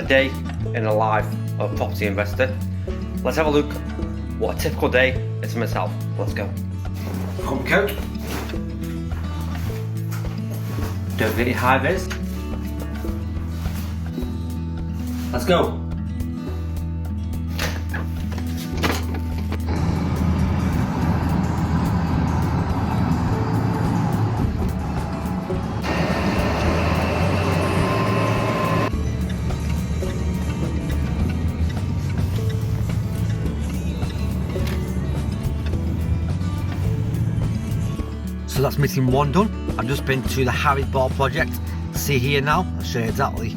day in the life of a property investor. Let's have a look what a typical day is for myself. Let's go. Come coat. Don't forget your high vis. Let's go. So that's meeting one done. I've just been to the Harry Ball project. See here now, I'll show you exactly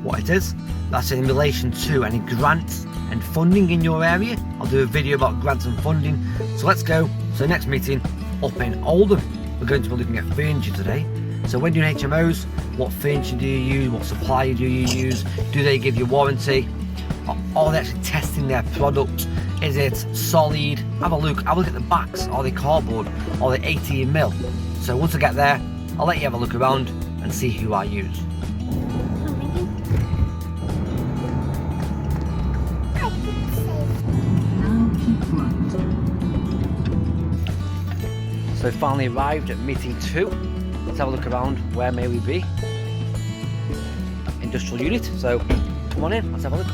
what it is. That's in relation to any grants and funding in your area. I'll do a video about grants and funding. So let's go to the next meeting up in Oldham. We're going to be looking at furniture today. So when doing HMOs, what furniture do you use? What supplier do you use? Do they give you warranty? Are they actually testing their product? Is it solid? Have a look at the backs. Are they cardboard? Are they 18mm? So once I get there, I'll let you have a look around and see who I use. So finally arrived at meeting 2. Let's have a look around. Where may we be? Industrial unit. So come on in, let's have a look.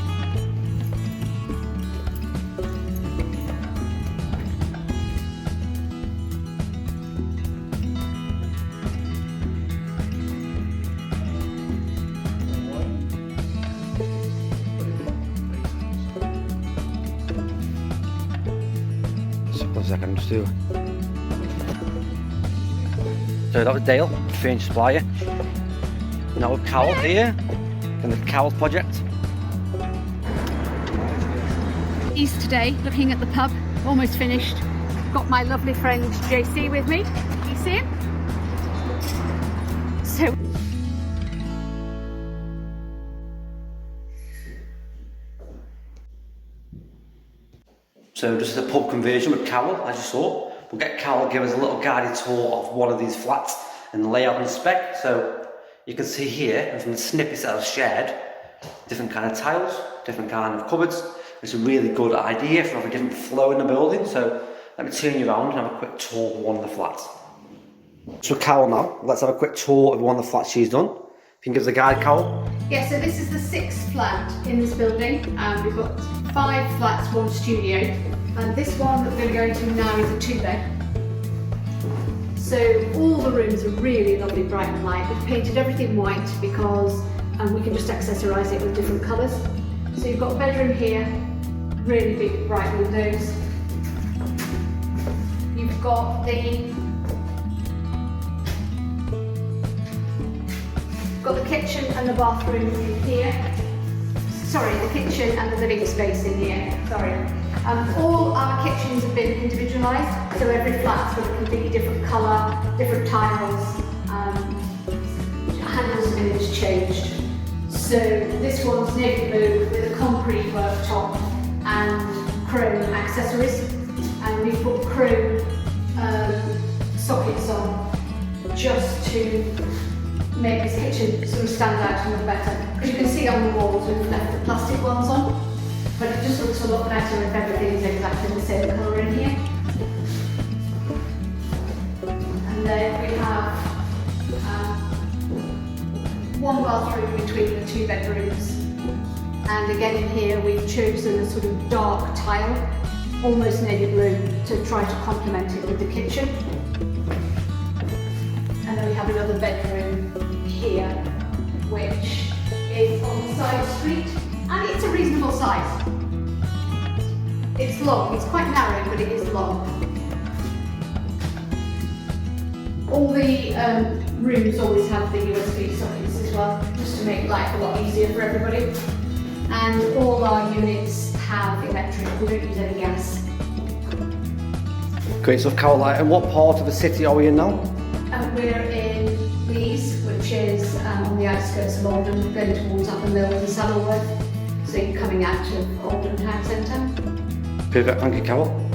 Simple as I can just do. So that was Dale, furniture supplier. Now with Carole here, and the Carole project. East today, looking at the pub, almost finished. Got my lovely friend JC with me. You see him? So just a pub conversion with Carole, as you saw. We'll get Carole to give us a little guided tour of one of these flats and the layout and spec. So you can see here, and from the snippets that I've shared, different kind of tiles, different kind of cupboards. It's a really good idea for having a different flow in the building. So let me turn you around and have a quick tour of one of the flats. So Carole now, let's have a quick tour of one of the flats she's done. If you can give us a guide, Carole. Yeah, so this is the 6th flat in this building. We've got 5 flats, 1 studio. And this one that we're going to go into now is a 2-bed. So all the rooms are really lovely, bright and light. We've painted everything white because we can just accessorise it with different colours. So you've got a bedroom here, really big bright windows. You've got the kitchen and the bathroom in here. Sorry, the kitchen and the living space in here. Sorry. All our kitchens have been individualised, so every flat's got a completely different colour, different tiles, handles have been changed. So this one's navy blue with a concrete worktop and chrome accessories, and we've put chrome sockets on just to make this kitchen sort of stand out and look better. Because you can see on the walls we've left the plastic ones on, but it just looks a lot better if everything is exactly the same colour in here. And then we have 1 bathroom between the 2 bedrooms. And again in here we've chosen a sort of dark tile, almost navy blue, to try to complement it with the kitchen. And then we have another bedroom here, which is on the side street, and it's a reasonable size. It's long, it's quite narrow, but it is long. All the rooms always have the USB sockets as well, just to make life a lot easier for everybody. And all our units have electric, we don't use any gas. Great stuff, Carole. And what part of the city are we in now? We're in Lees, which is on the outskirts of Oldham, going towards Upper Mill and Saddleworth. So you're coming out of Oldham Town Centre. Perfect, thank you, Carole.